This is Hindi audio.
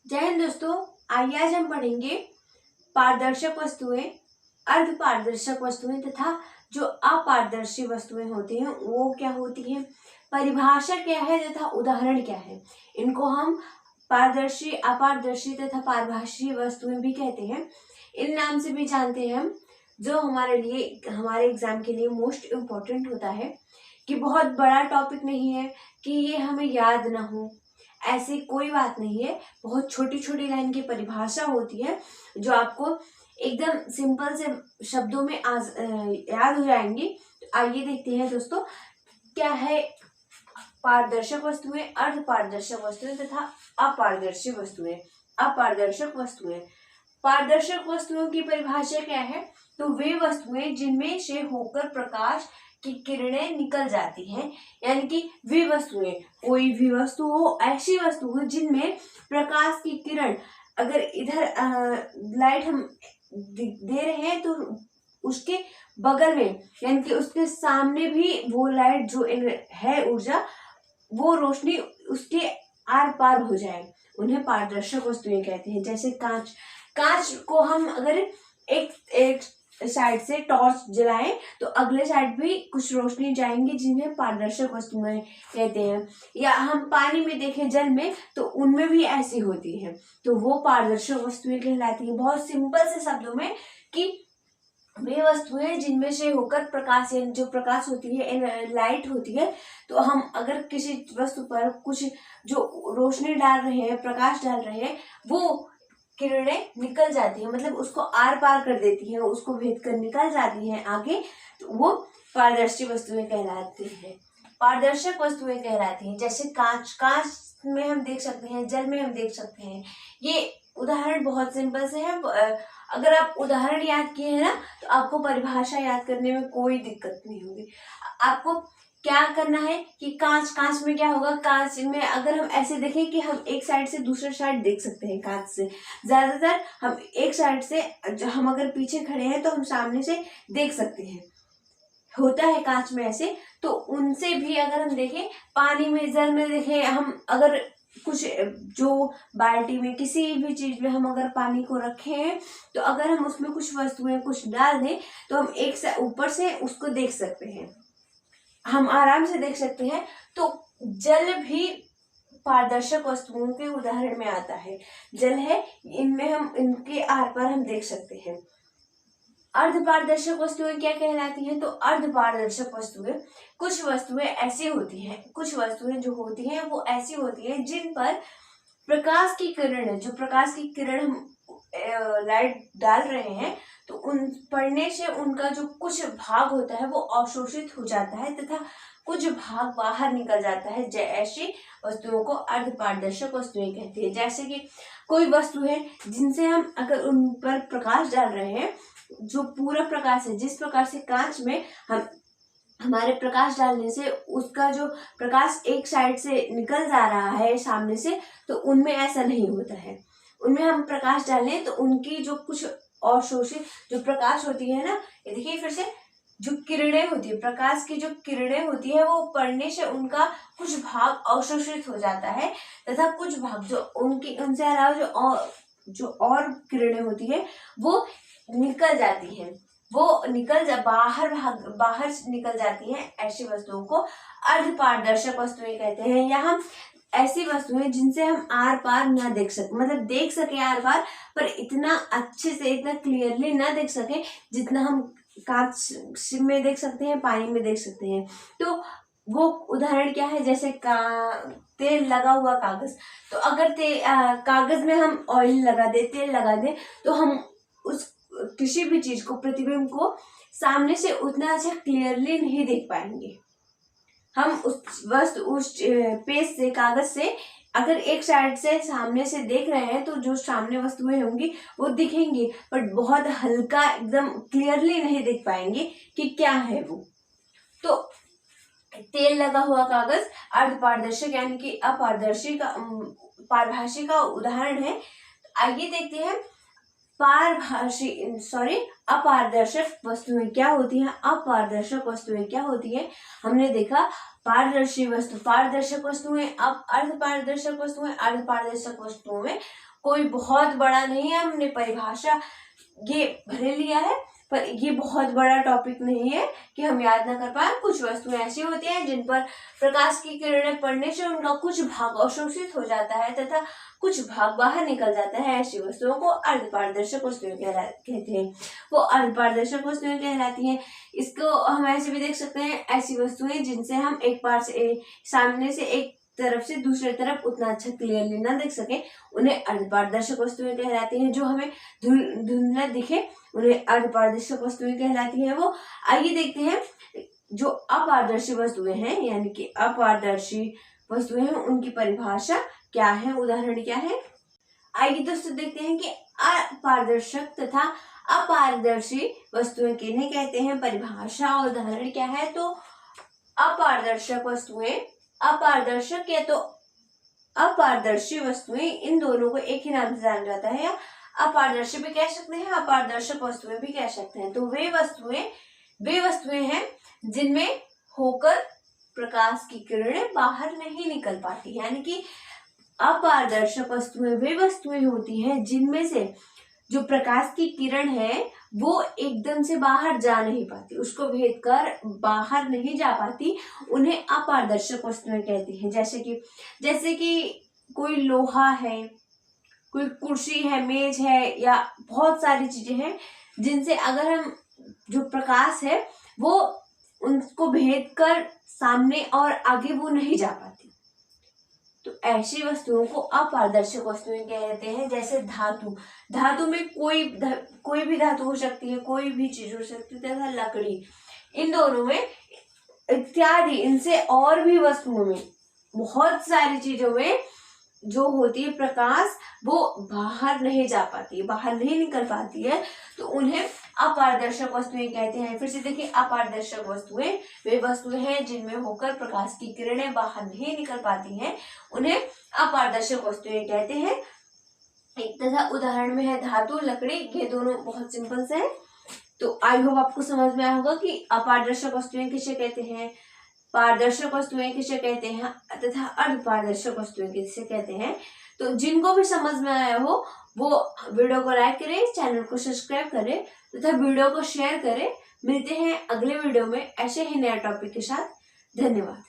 जय हिंद दोस्तों। आइए आज हम पढ़ेंगे पारदर्शक वस्तुएं, अर्धपारदर्शक वस्तुएं तथा जो अपारदर्शी वस्तुएं होती हैं वो क्या होती हैं, परिभाषा क्या है तथा उदाहरण क्या है। इनको हम पारदर्शी, अपारदर्शी तथा पारभाषी वस्तुएं भी कहते हैं। इन नाम से भी जानते हैं हम, जो हमारे लिए, हमारे एग्जाम के लिए मोस्ट इम्पोर्टेंट होता है कि बहुत बड़ा टॉपिक नहीं है कि ये हमें याद ना हो, ऐसी कोई बात नहीं है। बहुत छोटी छोटी लाइन की परिभाषा होती है जो आपको एकदम सिंपल से शब्दों में याद हो जाएंगी। तो आइए देखते हैं दोस्तों, क्या है पारदर्शक वस्तुएं, अर्धपारदर्शक वस्तुएं तथा अपारदर्शी वस्तुएं। अपारदर्शक वस्तुएं, पारदर्शक वस्तुओं की परिभाषा क्या है, तो वे वस्तुएं जिनमें से होकर प्रकाश की किरणें निकल जाती हैं, यानी कि वे वस्तुएं, कोई भी वस्तु हो, ऐसी वस्तु हो जिनमें प्रकाश की किरण, अगर इधर लाइट हम दे रहे हैं तो उसके बगल में यानी कि उसके सामने भी वो लाइट जो है ऊर्जा, वो रोशनी उसके आर पार हो जाए, उन्हें पारदर्शक वस्तुएं कहते हैं। जैसे कांच, कांच को हम अगर एक साइड से टॉर्च जलाएं तो अगले साइड भी कुछ रोशनी जाएंगी, जिन्हें पारदर्शक वस्तुएं कहते हैं। या हम पानी में देखें, जल में, तो उनमें भी ऐसी होती है, तो वो पारदर्शक वस्तुएं कहलाती हैं। बहुत सिंपल से शब्दों में कि वे वस्तुएं जिनमें से होकर प्रकाश, यानी जो प्रकाश होती है, लाइट होती है, तो हम अगर किसी वस्तु पर कुछ जो रोशनी डाल रहे हैं, प्रकाश डाल रहे हैं, वो किरणें निकल जाती हैं, मतलब उसको आर पार कर देती हैं, उसको भेद कर निकल जाती हैं आगे, तो वो पारदर्शी वस्तुएं कहलाती हैं, पारदर्शक वस्तुएं कहलाती हैं। जैसे कांच, कांच में हम देख सकते हैं, जल में हम देख सकते हैं। ये उदाहरण बहुत सिंपल से है। अगर आप उदाहरण याद किए हैं ना, तो आपको परिभाषा याद करने में कोई दिक्कत नहीं होगी। आपको क्या करना है कि कांच, कांच में क्या होगा, कांच में अगर हम ऐसे देखें कि हम एक साइड से दूसरे साइड देख सकते हैं कांच से, ज्यादातर हम एक साइड से, हम अगर पीछे खड़े हैं तो हम सामने से देख सकते हैं, होता है कांच में ऐसे। तो उनसे भी अगर हम देखें, पानी में, जल में देखें, हम अगर कुछ जो बाल्टी में, किसी भी चीज में हम अगर पानी को रखे हैं, तो अगर हम उसमें कुछ वस्तुएं कुछ डाल दें तो हम एक से ऊपर से उसको देख सकते हैं, हम आराम से देख सकते हैं। तो जल भी पारदर्शक वस्तुओं के उदाहरण में आता है। जल है, इनमें हम, इनके आर पार हम देख सकते हैं। अर्धपारदर्शक वस्तुएं क्या कहलाती हैं, तो अर्धपारदर्शक वस्तुएं, कुछ वस्तुएं ऐसी होती हैं, कुछ वस्तुएं जो होती हैं वो ऐसी होती हैं जिन पर प्रकाश की किरण, जो प्रकाश की किरण हम लाइट डाल रहे हैं, तो उन पड़ने से उनका जो कुछ भाग होता है वो अवशोषित हो जाता है तथा कुछ भाग बाहर निकल जाता है। ऐसी वस्तुओं को अर्धपारदर्शक वस्तुएं कहती है। जैसे कि कोई वस्तु है जिनसे हम अगर उन पर प्रकाश डाल रहे हैं, जो पूरा प्रकाश है, जिस प्रकार से कांच में हम हमारे प्रकाश डालने से उसका जो प्रकाश एक साइड से निकल जा रहा है सामने से, तो उनमें ऐसा नहीं होता है। उनमें हम प्रकाश डालें तो उनकी जो कुछ अवशोषित जो प्रकाश होती है ना, ये देखिए फिर से, जो किरणें होती है, प्रकाश की जो किरणें होती है, वो पड़ने से उनका कुछ भाग अवशोषित हो जाता है तथा कुछ भाग जो उनकी, उनसे अलावा जो और किरणें होती है वो निकल जाती हैं, वो बाहर निकल जाती हैं। ऐसी वस्तुओं को अर्धपारदर्शक वस्तुएं कहते हैं। या हम ऐसी वस्तुएं जिनसे हम आर पार ना देख सके, मतलब देख सके आर पार, पर इतना अच्छे से, इतना क्लियरली ना देख सके जितना हम कांच में देख सकते हैं, पानी में देख सकते हैं। तो वो उदाहरण क्या है, जैसे तेल लगा हुआ कागज, तो अगर कागज में हम ऑयल लगा दे, तेल लगा दे, तो हम उस किसी भी चीज को, प्रतिबिंब को सामने से उतना अच्छा क्लियरली नहीं देख पाएंगे। हम उस पेज से, कागज से अगर एक साइड से सामने से देख रहे हैं तो जो सामने वस्तुएं होंगी वो दिखेंगी, बट बहुत हल्का, एकदम क्लियरली नहीं देख पाएंगे कि क्या है वो। तो तेल लगा हुआ कागज अर्धपारदर्शक यानी कि अपारदर्शी का, पारभाषी का उदाहरण है। आइए देखते हैं अपारदर्शक वस्तुएं क्या होती हैं, अपारदर्शक वस्तुएं क्या होती हैं। हमने देखा पारदर्शी वस्तु, पारदर्शक वस्तुएं, अब अर्धपारदर्शक वस्तुएं, अर्धपारदर्शक वस्तुओं में कोई बहुत बड़ा नहीं है, हमने परिभाषा ये भले लिया है पर ये बहुत बड़ा टॉपिक नहीं है कि हम याद ना कर पाए। कुछ वस्तुएं ऐसी होती हैं जिन पर प्रकाश की किरणें पड़ने से उनका कुछ भाग अवशोषित हो जाता है तथा कुछ भाग बाहर निकल जाता है। ऐसी वस्तुओं को अर्धपारदर्शक वस्तुएं कहते हैं। वो अर्धपारदर्शक वस्तुएं कहलाती हैं। इसको हम ऐसे भी देख सकते हैं, ऐसी वस्तुएं जिनसे हम एक पार से सामने से एक तरफ से दूसरी तरफ उतना अच्छा क्लियरली ना देख सके, उन्हें अर्धपारदर्शक वस्तुएं कहलाती हैं। जो हमें धुंधला दिखे उन्हें अर्धपारदर्शक वस्तुएं कहलाती हैं। वो आइए देखते हैं जो अपारदर्शी वस्तुएं हैं, यानी कि अपारदर्शी वस्तुएं हैं, उनकी परिभाषा क्या है, उदाहरण क्या है। आइए दोस्तों देखते हैं कि अपारदर्शक तथा अपारदर्शी वस्तुएं किन्हें कहते हैं, परिभाषा और उदाहरण क्या है। तो अपारदर्शक वस्तुएं, अपारदर्शक या तो अपारदर्शी वस्तुएं, इन दोनों को एक ही नाम से जाना जाता है, या अपारदर्शी भी कह सकते हैं, अपारदर्शक वस्तुएं भी कह सकते हैं। तो वे वस्तुएं हैं जिनमें होकर प्रकाश की किरणें बाहर नहीं निकल पाती। यानी कि अपारदर्शक वस्तुएं वे वस्तुएं होती हैं जिनमें से जो प्रकाश की किरण है वो एकदम से बाहर जा नहीं पाती, उसको भेद कर बाहर नहीं जा पाती, उन्हें अपारदर्शक वस्तुएं कहती हैं। जैसे कि कोई लोहा है, कोई कुर्सी है, मेज है, या बहुत सारी चीजें हैं जिनसे अगर हम जो प्रकाश है वो उनको भेद कर सामने और आगे वो नहीं जा पाती। तो ऐसी वस्तुओं को अपारदर्शक वस्तुएं कहते हैं। जैसे धातु में कोई भी धातु हो सकती है, कोई भी चीज हो सकती है, तथा लकड़ी, इन दोनों में इत्यादि, इनसे और भी वस्तुओं में, बहुत सारी चीजों में जो होती है प्रकाश वो बाहर नहीं जा पाती, बाहर नहीं निकल पाती है, तो उन्हें अपारदर्शक वस्तुएं कहते हैं। फिर से देखिए, अपारदर्शक वस्तुएं वे वस्तुएं हैं जिनमें होकर प्रकाश की किरणें बाहर नहीं निकल पाती हैं, उन्हें अपारदर्शक वस्तुएं कहते हैं। एक तथा उदाहरण में है धातु, लकड़ी, ये दोनों बहुत सिंपल से हैं। तो आई होप आपको समझ में आया होगा कि अपारदर्शक वस्तुएं किसे कहते हैं, पारदर्शक वस्तुएं किसे कहते हैं, तथा अर्धपारदर्शक वस्तुएं किसे कहते हैं। तो जिनको भी समझ में आया हो वो वीडियो को लाइक करें, चैनल को सब्सक्राइब करें तथा वीडियो को शेयर करें। मिलते हैं अगले वीडियो में ऐसे ही नए टॉपिक के साथ। धन्यवाद।